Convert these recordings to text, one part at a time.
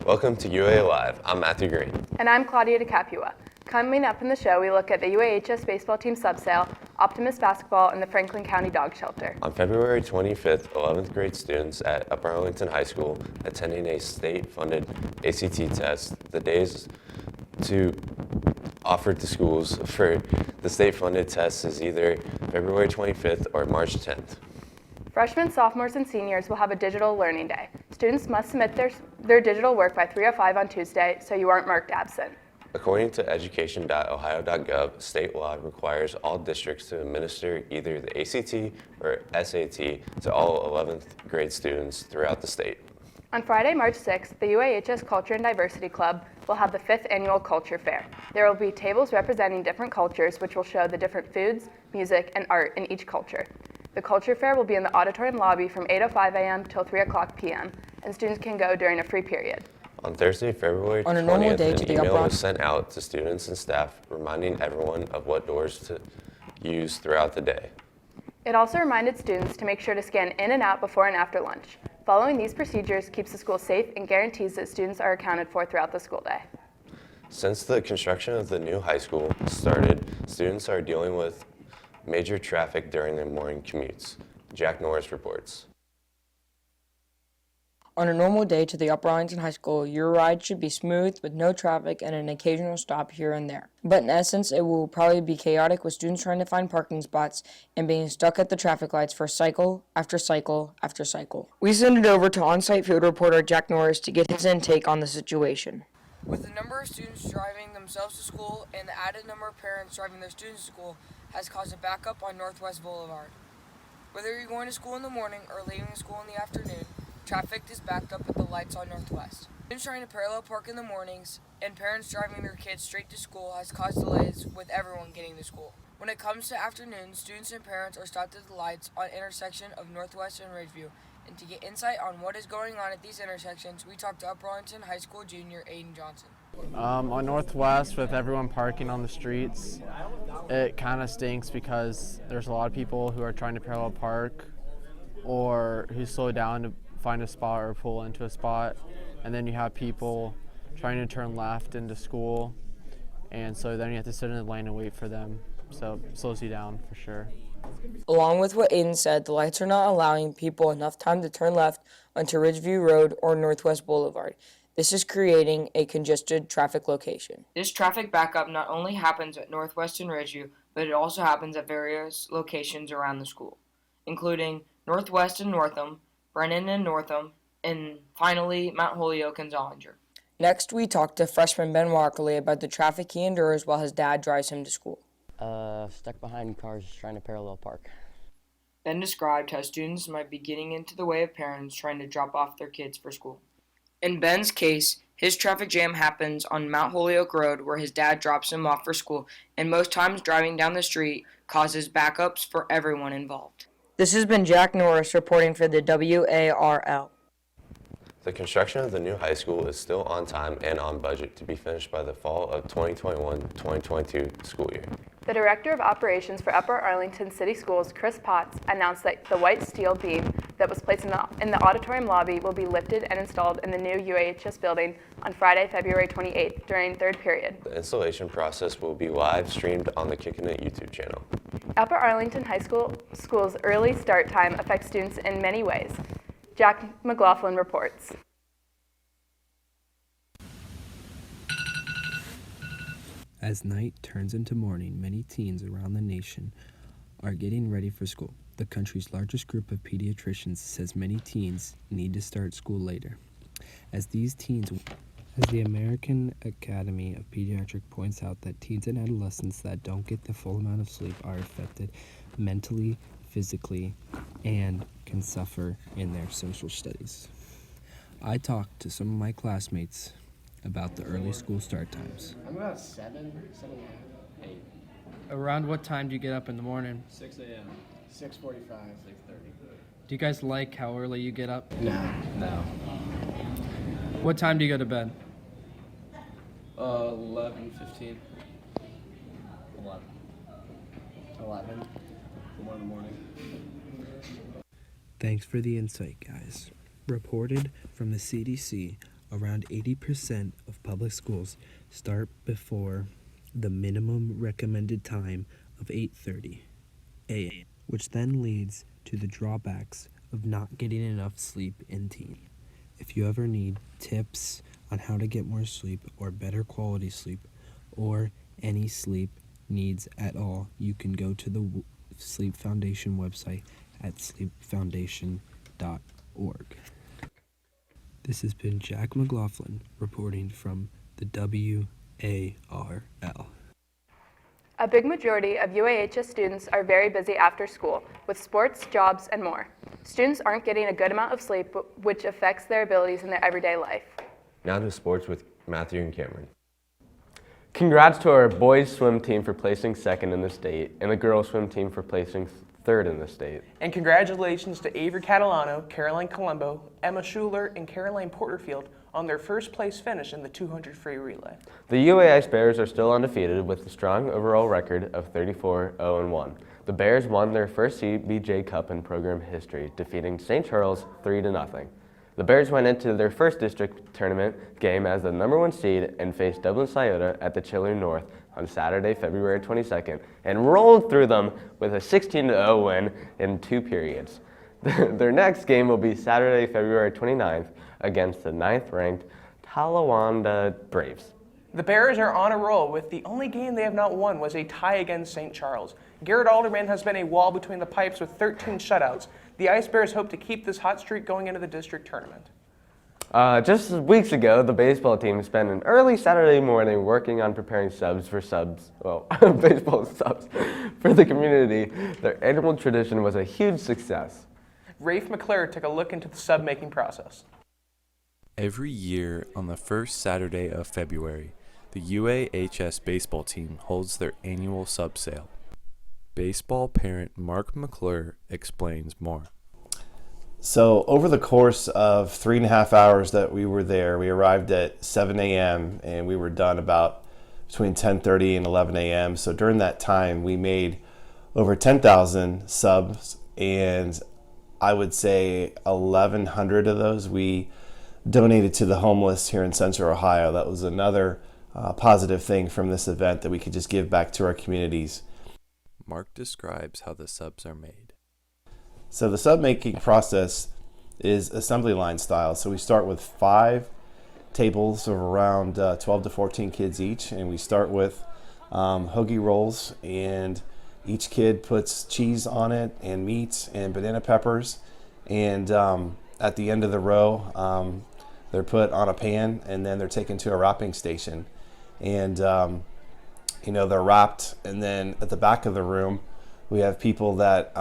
Welcome to UA Live. I'm Matthew Green. And I'm Claudia DeCapua. Coming up in the show, we look at the UAHS baseball team subsale, Optimist Basketball, and the Franklin County Dog Shelter. On February 25th, 11th grade students at Upper Arlington High School attending a state-funded ACT test. The days to offered to schools for the state-funded test is either February 25th or March 10th. Freshmen, sophomores, and seniors will have a digital learning day. Students must submit their digital work by 3:05 on Tuesday, so you aren't marked absent. According to education.ohio.gov, state law requires all districts to administer either the ACT or SAT to all 11th grade students throughout the state. On Friday, March 6th, the UAHS Culture and Diversity Club will have the 5th annual Culture Fair. There will be tables representing different cultures, which will show the different foods, music, and art in each culture. The Culture Fair will be in the auditorium lobby from 8:05 a.m. till 3:00 p.m., and students can go during a free period. On Thursday, February 20th, an email was sent out to students and staff reminding everyone of what doors to use throughout the day. It also reminded students to make sure to scan in and out before and after lunch. Following these procedures keeps the school safe and guarantees that students are accounted for throughout the school day. Since the construction of the new high school started, students are dealing with major traffic during their morning commutes. Jack Norris reports. On a normal day to the Upper Arlington High School, your ride should be smooth with no traffic and an occasional stop here and there. But in essence, it will probably be chaotic with students trying to find parking spots and being stuck at the traffic lights for cycle after cycle after cycle. We send it over to on-site field reporter Jack Norris to get his intake on the situation. With the number of students driving themselves to school and the added number of parents driving their students to school has caused a backup on Northwest Boulevard. Whether you're going to school in the morning or leaving school in the afternoon, traffic is backed up at the lights on Northwest. Students trying to parallel park in the mornings and parents driving their kids straight to school has caused delays with everyone getting to school. When it comes to afternoons, students and parents are stopped at the lights on intersection of Northwest and Ridgeview. And to get insight on what is going on at these intersections, we talked to Upper Arlington High School junior Aiden Johnson. On Northwest, with everyone parking on the streets, it kind of stinks because there's a lot of people who are trying to parallel park or who slow down to find a spot or pull into a spot, and then you have people trying to turn left into school, and so then you have to sit in the lane and wait for them, so it slows you down for sure. Along with what Aiden said, the lights are not allowing people enough time to turn left onto Ridgeview Road or Northwest Boulevard. This is creating a congested traffic location. This traffic backup not only happens at Northwest and Ridgeview, but it also happens at various locations around the school, including Northwest and Northam, Brennan and Northam, and finally Mount Holyoke and Zollinger. Next, we talked to freshman Ben Walkerly about the traffic he endures while his dad drives him to school. Stuck behind cars trying to parallel park. Ben described how students might be getting into the way of parents trying to drop off their kids for school. In Ben's case, his traffic jam happens on Mount Holyoke Road where his dad drops him off for school, and most times driving down the street causes backups for everyone involved. This has been Jack Norris reporting for the WARL. The construction of the new high school is still on time and on budget to be finished by the fall of 2021-2022 school year. The Director of Operations for Upper Arlington City Schools, Chris Potts, announced that the white steel beam that was placed in the auditorium lobby will be lifted and installed in the new UAHS building on Friday, February 28th during third period. The installation process will be live streamed on the Kickin YouTube channel. Upper Arlington High School's early start time affects students in many ways. Jack McLaughlin reports. As night turns into morning, many teens around the nation are getting ready for school. The country's largest group of pediatricians says many teens need to start school later. As the American Academy of Pediatrics points out that teens and adolescents that don't get the full amount of sleep are affected mentally, physically, and can suffer in their social studies. I talked to some of my classmates about the early school start times. I'm about 7, 8. Around what time do you get up in the morning? 6 a.m. 6:45. 6:30. Do you guys like how early you get up? No. What time do you go to bed? 11:15. 11. 1 in the morning. Thanks for the insight, guys. Reported from the CDC, Around 80% of public schools start before the minimum recommended time of 8:30 a.m., which then leads to the drawbacks of not getting enough sleep in teens. If you ever need tips on how to get more sleep or better quality sleep or any sleep needs at all, you can go to the Sleep Foundation website at sleepfoundation.org. This has been Jack McLaughlin reporting from the WARL. A big majority of UAHS students are very busy after school with sports, jobs, and more. Students aren't getting a good amount of sleep, which affects their abilities in their everyday life. Now to sports with Matthew and Cameron. Congrats to our boys swim team for placing second in the state and the girls swim team for placing third in the state. And congratulations to Avery Catalano, Caroline Colombo, Emma Schuler, and Caroline Porterfield on their first place finish in the 200 free relay. The UA Ice Bears are still undefeated with a strong overall record of 34-0-1. The Bears won their first CBJ Cup in program history, defeating St. Charles 3-0. The Bears went into their first district tournament game as the #1 seed and faced Dublin Scioto at the Chiller North on Saturday, February 22nd, and rolled through them with a 16-0 win in 2 periods. Their next game will be Saturday, February 29th against the 9th-ranked Talawanda Braves. The Bears are on a roll, with the only game they have not won was a tie against St. Charles. Garrett Alderman has been a wall between the pipes with 13 shutouts. The Ice Bears hope to keep this hot streak going into the district tournament. Just weeks ago, the baseball team spent an early Saturday morning working on preparing baseball subs for the community. Their annual tradition was a huge success. Rafe McClure took a look into the sub-making process. Every year on the first Saturday of February, the UAHS baseball team holds their annual sub sale. Baseball parent Mark McClure explains more. So over the course of 3.5 hours that we were there, we arrived at 7 a.m. and we were done about between 10:30 and 11 a.m. So during that time, we made over 10,000 subs, and I would say 1,100 of those we donated to the homeless here in Central Ohio. That was another positive thing from this event, that we could just give back to our communities. Mark describes how the subs are made. So the sub making process is assembly line style. So we start with 5 tables of around 12 to 14 kids each, and we start with hoagie rolls, and each kid puts cheese on it and meat and banana peppers, and at the end of the row they're put on a pan, and then they're taken to a wrapping station, and they're wrapped. And then at the back of the room we have people that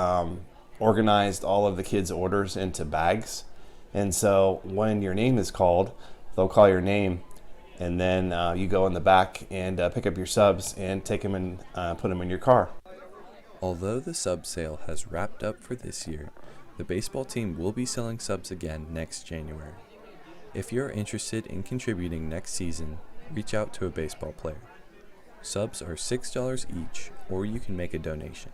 organized all of the kids' orders into bags, and so when your name is called, they'll call your name, and then you go in the back and pick up your subs and take them and put them in your car. Although the sub sale has wrapped up for this year, the baseball team will be selling subs again next January. If you're interested in contributing next season, reach out to a baseball player. Subs are $6 each, or you can make a donation.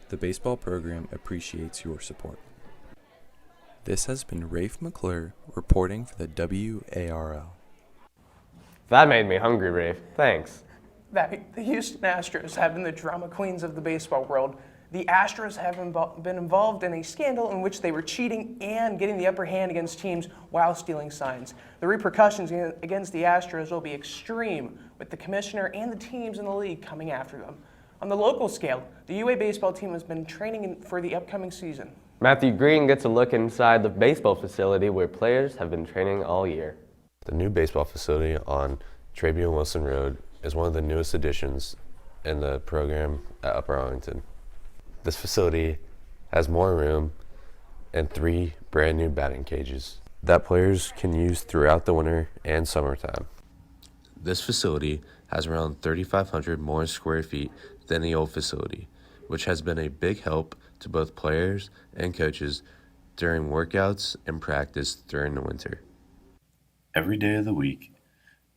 The baseball program appreciates your support. This has been Rafe McClure reporting for the WARL. That made me hungry, Rafe. Thanks. The Houston Astros have been the drama queens of the baseball world. The Astros have been involved in a scandal in which they were cheating and getting the upper hand against teams while stealing signs. The repercussions against the Astros will be extreme, with the commissioner and the teams in the league coming after them. On the local scale, the UA baseball team has been training for the upcoming season. Matthew Green gets a look inside the baseball facility where players have been training all year. The new baseball facility on Trabian Wilson Road is one of the newest additions in the program at Upper Arlington. This facility has more room and 3 brand new batting cages that players can use throughout the winter and summertime. This facility has around 3,500 more square feet than the old facility, which has been a big help to both players and coaches during workouts and practice during the winter. Every day of the week,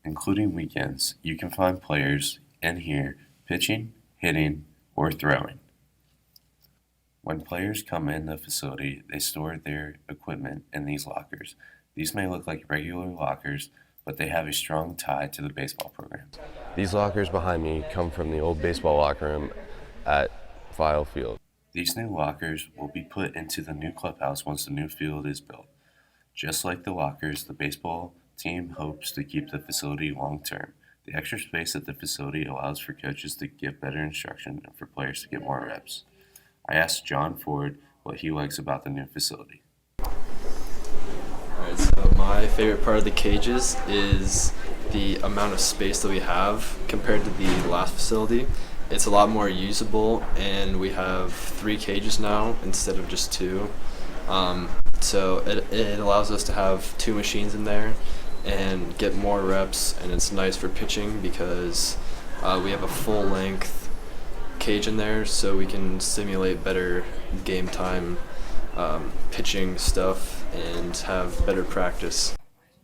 including weekends, you can find players in here pitching, hitting, or throwing. When players come in the facility, they store their equipment in these lockers. These may look like regular lockers, but they have a strong tie to the baseball program. These lockers behind me come from the old baseball locker room at File Field. These new lockers will be put into the new clubhouse once the new field is built. Just like the lockers, the baseball team hopes to keep the facility long term. The extra space at the facility allows for coaches to give better instruction and for players to get more reps. I asked John Ford what he likes about the new facility. Alright, so my favorite part of the cages is the amount of space that we have compared to the last facility. It's a lot more usable, and we have 3 cages now instead of just 2. So it allows us to have 2 machines in there and get more reps, and it's nice for pitching because we have a full-length cage in there, so we can simulate better game time pitching stuff and have better practice.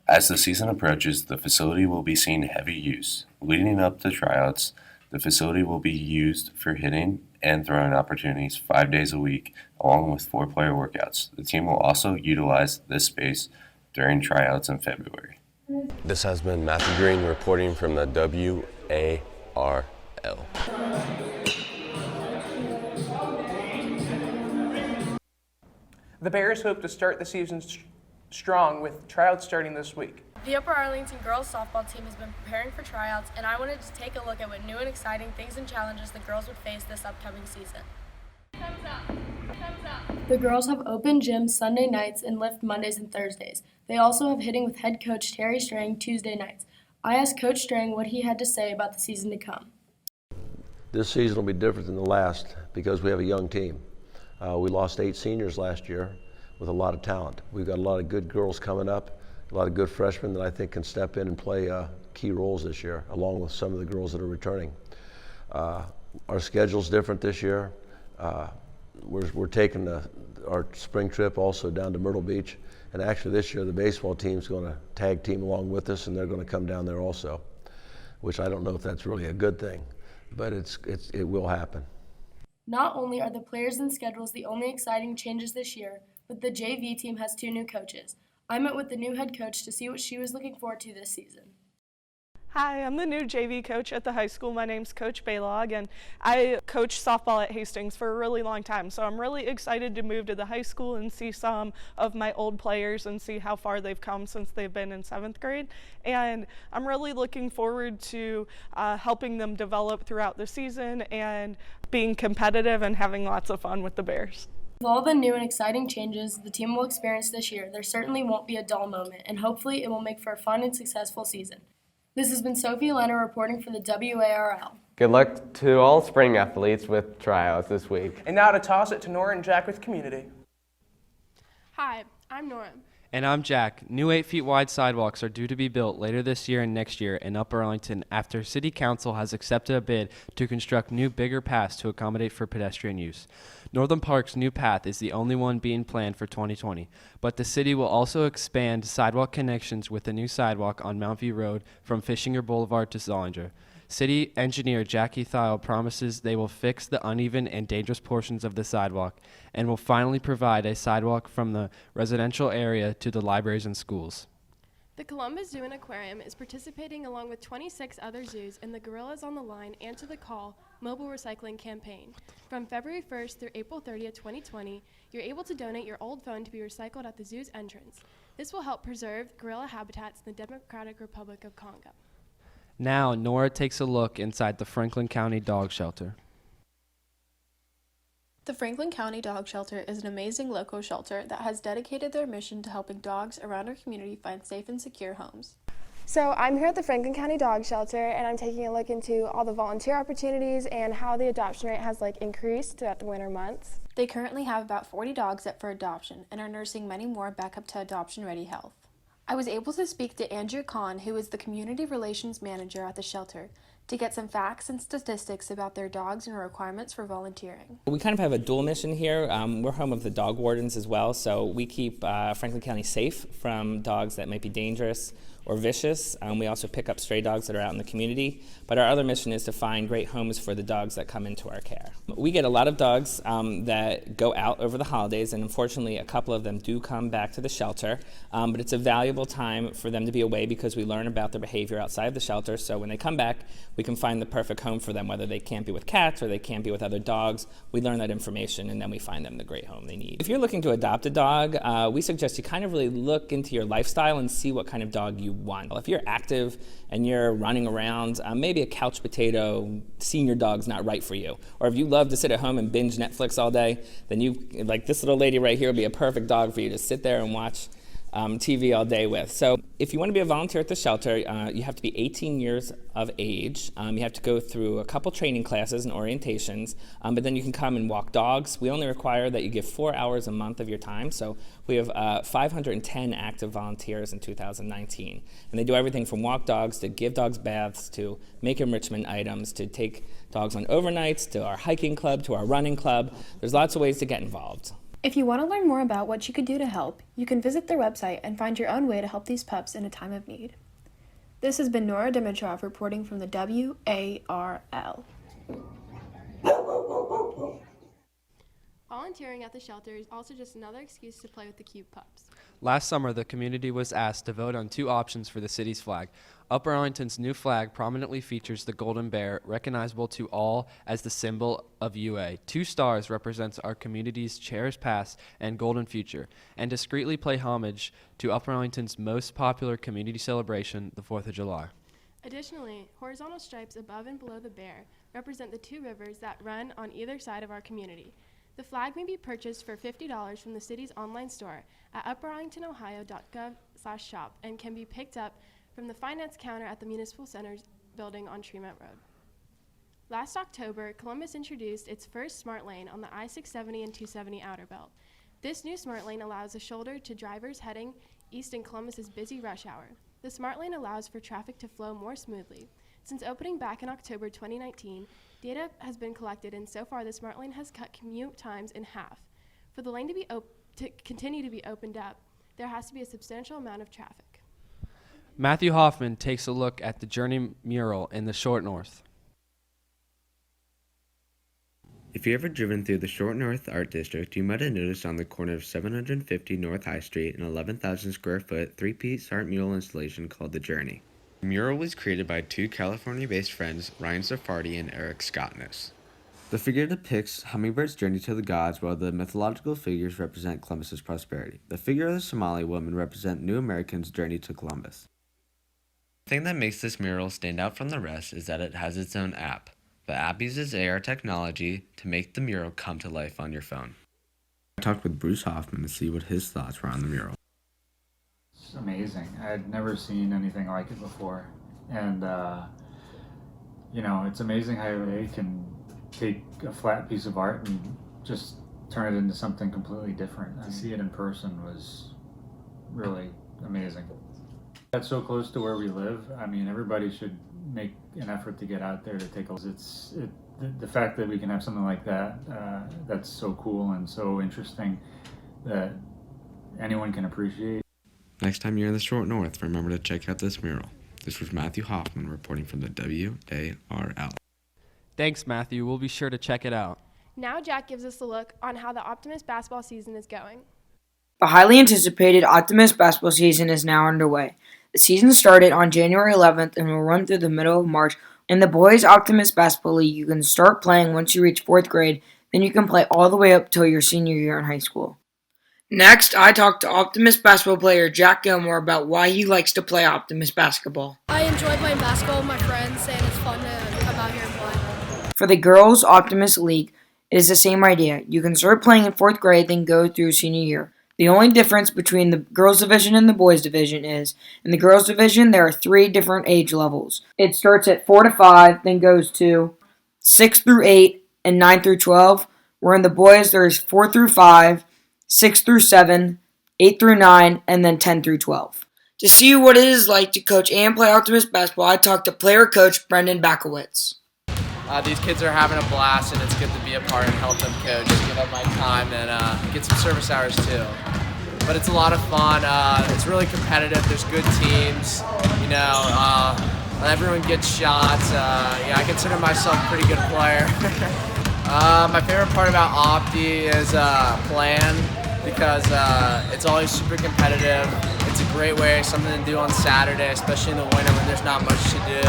As the season approaches, the facility will be seeing heavy use. Leading up to tryouts, the facility will be used for hitting and throwing opportunities 5 days a week, along with 4-player workouts. The team will also utilize this space during tryouts in February. This has been Matthew Green reporting from the WARL. The Bears hope to start the season strong with tryouts starting this week. The Upper Arlington girls softball team has been preparing for tryouts, and I wanted to take a look at what new and exciting things and challenges the girls would face this upcoming season. Thumbs up. Thumbs up. The girls have open gyms Sunday nights and lift Mondays and Thursdays. They also have hitting with head coach Terry Strang Tuesday nights. I asked Coach Strang what he had to say about the season to come. This season will be different than the last because we have a young team. We lost 8 seniors last year with a lot of talent. We've got a lot of good girls coming up, a lot of good freshmen that I think can step in and play key roles this year, along with some of the girls that are returning. Our schedule's different this year. We're taking our spring trip also down to Myrtle Beach, and actually this year the baseball team's going to tag team along with us, and they're going to come down there also, which I don't know if that's really a good thing, but it will happen. Not only are the players and schedules the only exciting changes this year, but the JV team has 2 new coaches. I met with the new head coach to see what she was looking forward to this season. Hi, I'm the new JV coach at the high school. My name's Coach Baylog, and I coached softball at Hastings for a really long time, so I'm really excited to move to the high school and see some of my old players and see how far they've come since they've been in 7th grade. And I'm really looking forward to helping them develop throughout the season and being competitive and having lots of fun with the Bears. With all the new and exciting changes the team will experience this year, there certainly won't be a dull moment, and hopefully it will make for a fun and successful season. This has been Sophie Lenner reporting for the WARL. Good luck to all spring athletes with tryouts this week. And now to toss it to Nora and Jack with Community. Hi, I'm Nora. And I'm Jack. New 8 feet wide sidewalks are due to be built later this year and next year in Upper Arlington after City Council has accepted a bid to construct new bigger paths to accommodate for pedestrian use. Northern Park's new path is the only one being planned for 2020, but the city will also expand sidewalk connections with a new sidewalk on Mount View Road from Fishinger Boulevard to Zollinger. City engineer Jackie Thiel promises they will fix the uneven and dangerous portions of the sidewalk and will finally provide a sidewalk from the residential area to the libraries and schools. The Columbus Zoo and Aquarium is participating along with 26 other zoos in the Gorillas on the Line Answer the Call mobile recycling campaign. From February 1st through April 30th, 2020, you're able to donate your old phone to be recycled at the zoo's entrance. This will help preserve gorilla habitats in the Democratic Republic of Congo. Now, Nora takes a look inside the Franklin County Dog Shelter. The Franklin County Dog Shelter is an amazing local shelter that has dedicated their mission to helping dogs around our community find safe and secure homes. So I'm here at the Franklin County Dog Shelter, and I'm taking a look into all the volunteer opportunities and how the adoption rate has increased throughout the winter months. They currently have about 40 dogs up for adoption and are nursing many more back up to adoption-ready health. I was able to speak to Andrew Kahn, who is the Community Relations Manager at the shelter, to get some facts and statistics about their dogs and requirements for volunteering. We kind of have a dual mission here. We're home of the dog wardens as well, so we keep Franklin County safe from dogs that might be dangerous or vicious. We also pick up stray dogs that are out in the community, but our other mission is to find great homes for the dogs that come into our care. We get a lot of dogs that go out over the holidays, and unfortunately a couple of them do come back to the shelter, but it's a valuable time for them to be away because we learn about their behavior outside of the shelter, so when they come back, we can find the perfect home for them, whether they can't be with cats or they can't be with other dogs. We learn that information and then we find them the great home they need. If you're looking to adopt a dog, we suggest you kind of really look into your lifestyle and see what kind of dog you want. If you're active and you're running around, maybe a couch potato senior dog's not right for you. Or if you love to sit at home and binge Netflix all day, then like this little lady right here would be a perfect dog for you to sit there and watch TV all day with. So if you want to be a volunteer at the shelter, you have to be 18 years of age. You have to go through a couple training classes and orientations, but then you can come and walk dogs. We only require that you give 4 hours a month of your time. So we have 510 active volunteers in 2019. And they do everything from walk dogs to give dogs baths to make enrichment items to take dogs on overnights to our hiking club to our running club. There's lots of ways to get involved. If you want to learn more about what you could do to help, you can visit their website and find your own way to help these pups in a time of need. This has been Nora Dimitrov reporting from the WARL. Volunteering at the shelter is also just another excuse to play with the cute pups. Last summer, the community was asked to vote on 2 options for the city's flag. Upper Arlington's new flag prominently features the golden bear, recognizable to all as the symbol of UA. 2 stars represents our community's cherished past and golden future, and discreetly play homage to Upper Arlington's most popular community celebration, the 4th of July. Additionally, horizontal stripes above and below the bear represent the 2 rivers that run on either side of our community. The flag may be purchased for $50 from the city's online store at upperarlingtonohio.gov/shop and can be picked up from the finance counter at the Municipal Center's building on Tremont Road. Last October, Columbus introduced its first smart lane on the I-670 and 270 outer belt. This new smart lane allows a shoulder to drivers heading east in Columbus's busy rush hour. The smart lane allows for traffic to flow more smoothly. Since opening back in October 2019, data has been collected, and so far the smart lane has cut commute times in half. For the lane to continue to be opened up, there has to be a substantial amount of traffic. Matthew Hoffman takes a look at the Journey mural in the Short North. If you've ever driven through the Short North Art District, you might have noticed on the corner of 750 North High Street an 11,000 square foot 3-piece art mural installation called The Journey. The mural was created by 2 California-based friends, Ryan Sarfardi and Eric Scottness. The figure depicts hummingbirds' journey to the gods, while the mythological figures represent Columbus's prosperity. The figure of the Somali woman represents New Americans' journey to Columbus. The thing that makes this mural stand out from the rest is that it has its own app. The app uses AR technology to make the mural come to life on your phone. I talked with Bruce Hoffman to see what his thoughts were on the mural. It's amazing. I had never seen anything like it before. And, it's amazing how they can take a flat piece of art and just turn it into something completely different. To see it in person was really amazing. That's so close to where we live. I mean, everybody should make an effort to get out there to take a look. The fact that we can have something like that, that's so cool and so interesting that anyone can appreciate. Next time you're in the Short North, remember to check out this mural. This was Matthew Hoffman reporting from the WARL. Thanks, Matthew. We'll be sure to check it out. Now Jack gives us a look on how the Optimist basketball season is going. The highly anticipated Optimist basketball season is now underway. The season started on January 11th and will run through the middle of March. In the Boys Optimist Basketball League, you can start playing once you reach 4th grade, then you can play all the way up till your senior year in high school. Next, I talked to Optimist basketball player Jack Gilmore about why he likes to play Optimist basketball. I enjoy playing basketball with my friends, and it's fun to come out here and play. For the Girls Optimist League, it is the same idea. You can start playing in 4th grade, then go through senior year. The only difference between the girls division and the boys division is, in the girls division, there are 3 different age levels. It starts at 4 to 5, then goes to 6 through 8, and 9 through 12, where in the boys there is 4 through 5, 6 through 7, 8 through 9, and then 10 through 12. To see what it is like to coach and play Optimist basketball, I talked to player coach Brendan Bakowitz. These kids are having a blast, and it's good to be a part and help them coach, give up my time, and get some service hours too. but it's a lot of fun. It's really competitive. There's good teams. You know, everyone gets shots. Yeah, I consider myself a pretty good player. My favorite part about Opti is plan, because it's always super competitive. It's a great way, something to do on Saturday, especially in the winter when there's not much to do.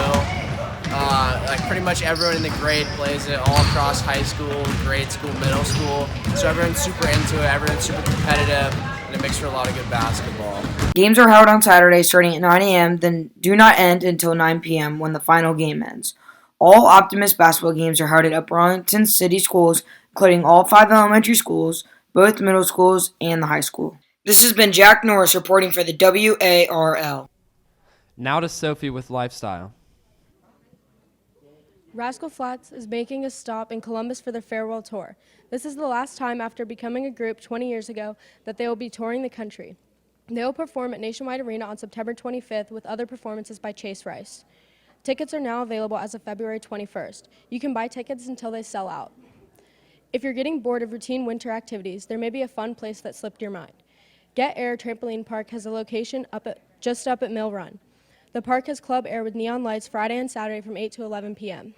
Like pretty much everyone in the grade plays it, all across high school, grade school, middle school. So everyone's super into it, everyone's super competitive, and it makes for a lot of good basketball. Games are held on Saturday starting at 9 a.m., then do not end until 9 p.m. when the final game ends. All Optimist basketball games are held at Upper Arlington City Schools, including all 5 elementary schools, both middle schools, and the high school. This has been Jack Norris reporting for the WARL. Now to Sophie with Lifestyle. Rascal Flatts is making a stop in Columbus for their farewell tour. This is the last time after becoming a group 20 years ago that they will be touring the country. They will perform at Nationwide Arena on September 25th with other performances by Chase Rice. Tickets are now available as of February 21st. You can buy tickets until they sell out. If you're getting bored of routine winter activities, there may be a fun place that slipped your mind. Get Air Trampoline Park has a location just up at Mill Run. The park has Club Air with neon lights Friday and Saturday from 8 to 11 p.m.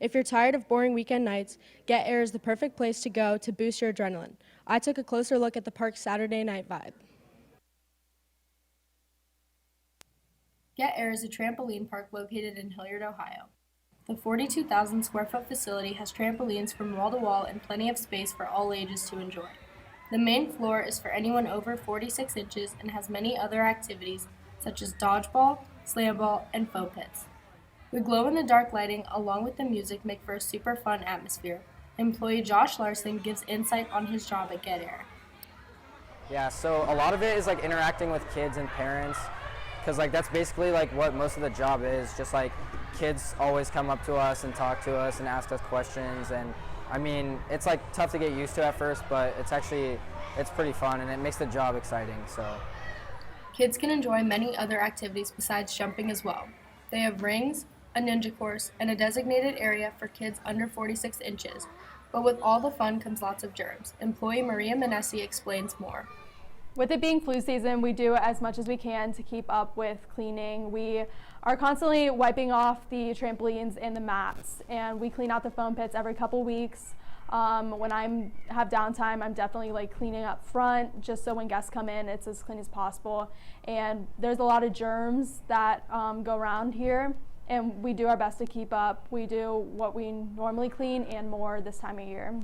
If you're tired of boring weekend nights, Get Air is the perfect place to go to boost your adrenaline. I took a closer look at the park's Saturday night vibe. Get Air is a trampoline park located in Hilliard, Ohio. The 42,000 square foot facility has trampolines from wall to wall and plenty of space for all ages to enjoy. The main floor is for anyone over 46 inches and has many other activities such as dodgeball, slam ball, and faux pits. The glow-in-the-dark lighting along with the music make for a super fun atmosphere. Employee Josh Larson gives insight on his job at Get Air. Yeah, so a lot of it is like interacting with kids and parents, because like that's basically like what most of the job is. Just like kids always come up to us and talk to us and ask us questions, and I mean it's like tough to get used to at first, but it's pretty fun and it makes the job exciting. So Kids can enjoy many other activities besides jumping as well. They have rings, a ninja course, and a designated area for kids under 46 inches. But with all the fun comes lots of germs. Employee Maria Manessi explains more. With it being flu season, we do as much as we can to keep up with cleaning. We are constantly wiping off the trampolines and the mats, and we clean out the foam pits every couple weeks. When I have downtime, I'm definitely like cleaning up front, just so when guests come in, it's as clean as possible. And there's a lot of germs that go around here, and we do our best to keep up. We do what we normally clean and more this time of year.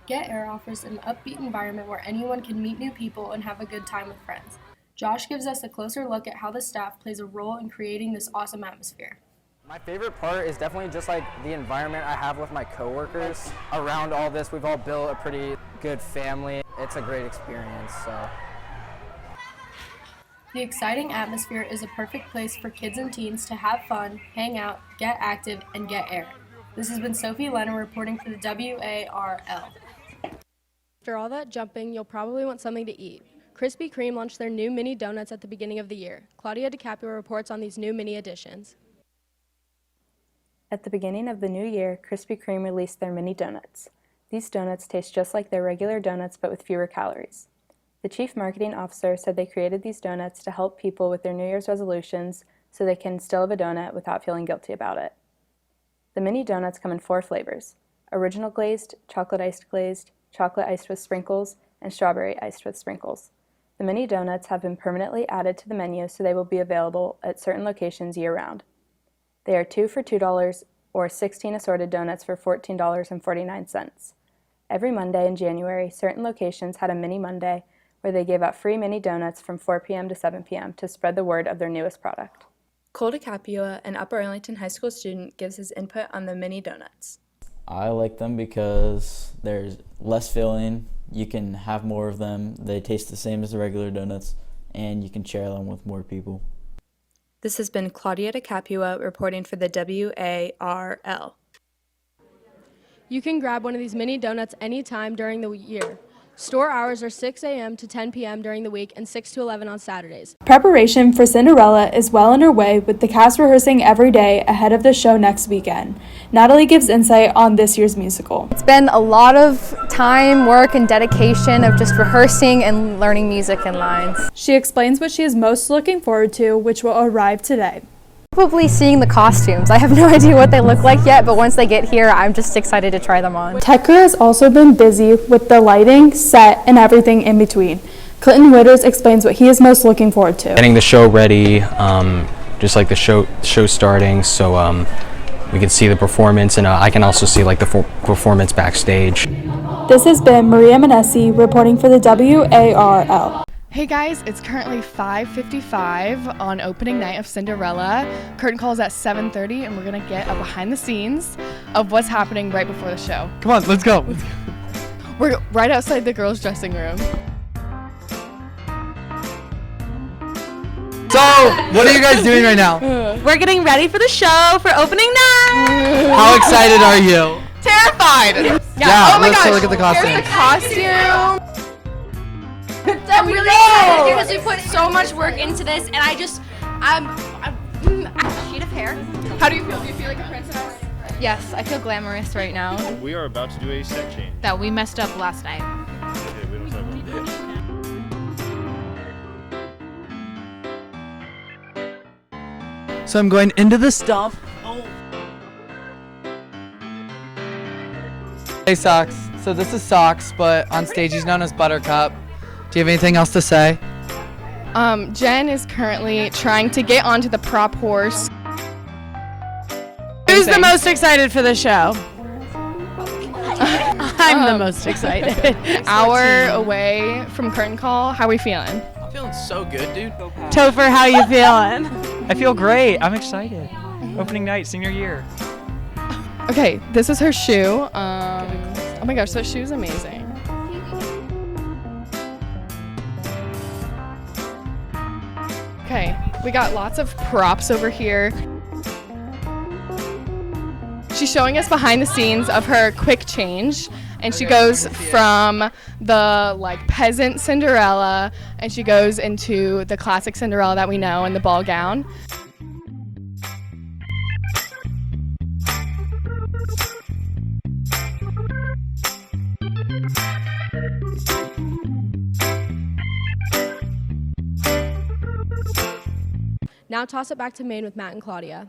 Get Air offers an upbeat environment where anyone can meet new people and have a good time with friends. Josh gives us a closer look at how the staff plays a role in creating this awesome atmosphere. my favorite part is definitely just like the environment I have with my coworkers. Around all this, we've all built a pretty good family. It's a great experience, so. The exciting atmosphere is a perfect place for kids and teens to have fun, hang out, get active, and get air. This has been Sophie Lenner reporting for the WARL. After all that jumping, you'll probably want something to eat. Krispy Kreme launched their new mini donuts at the beginning of the year. Claudia DiCaprio reports on these new mini editions. At the beginning of the new year, Krispy Kreme released their mini donuts. These donuts taste just like their regular donuts but with fewer calories. The chief marketing officer said they created these donuts to help people with their New Year's resolutions so they can still have a donut without feeling guilty about it. The mini donuts come in 4 flavors: original glazed, chocolate iced with sprinkles, and strawberry iced with sprinkles. The mini donuts have been permanently added to the menu so they will be available at certain locations year-round. They are 2 for $2 or 16 assorted donuts for $14.49. Every Monday in January, certain locations had a Mini Monday where they gave out free mini donuts from 4 p.m. to 7 p.m. to spread the word of their newest product. Cole DiCaprio, an Upper Arlington High School student, gives his input on the mini donuts. I like them because there's less filling, you can have more of them, they taste the same as the regular donuts, and you can share them with more people. This has been Claudia DiCaprio reporting for the WARL. You can grab one of these mini donuts anytime during the year. Store hours are 6 a.m. to 10 p.m. during the week and 6 to 11 on Saturdays. Preparation for Cinderella is well underway, with the cast rehearsing every day ahead of the show next weekend. Natalie gives insight on this year's musical. It's been a lot of time, work, and dedication of just rehearsing and learning music and lines. She explains what she is most looking forward to, which will arrive today. Probably seeing the costumes. I have no idea what they look like yet, but once they get here, I'm just excited to try them on. Tech crew has also been busy with the lighting, set, and everything in between. Clinton Witters explains what he is most looking forward to. Getting the show ready, just like the show starting, so we can see the performance, and I can also see like the performance backstage. This has been Maria Manessi reporting for the WARL. Hey guys, it's currently 5:55 on opening night of Cinderella. Curtain call is at 7:30, and we're gonna get a behind the scenes of what's happening right before the show. Come on, let's go. We're right outside the girls' dressing room. So, what are you guys doing right now? We're getting ready for the show for opening night. How excited are you? Terrified. Yeah, oh my let's gosh. look at the costume. Here's the costume. I'm really excited because we put so much work into this, and I'm a sheet of hair. How do you feel? Do you feel like a princess? Yes, I feel glamorous right now. We are about to do a set change. That we messed up last night. Okay, we don't talk about that. So I'm going into the stump. Hey Socks. So this is Socks, but on stage he's known as Buttercup. Do you have anything else to say? Jen is currently trying to get onto the prop horse. Who's the most excited for the show? I'm the most excited. Hour away from curtain call. How are we feeling? I'm feeling so good, dude. Topher, how you feeling? I feel great. I'm excited. Opening night, senior year. Okay, this is her shoe. Oh my gosh, that shoe's amazing. Okay, we got lots of props over here. She's showing us behind the scenes of her quick change, and she goes from the like peasant Cinderella, and she goes into the classic Cinderella that we know in the ball gown. Now toss it back to Maine with Matt and Claudia.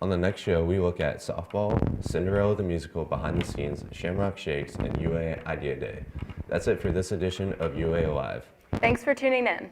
On the next show, we look at softball, Cinderella the musical behind the scenes, Shamrock Shakes, and UA Idea Day. That's it for this edition of UA Live. Thanks for tuning in.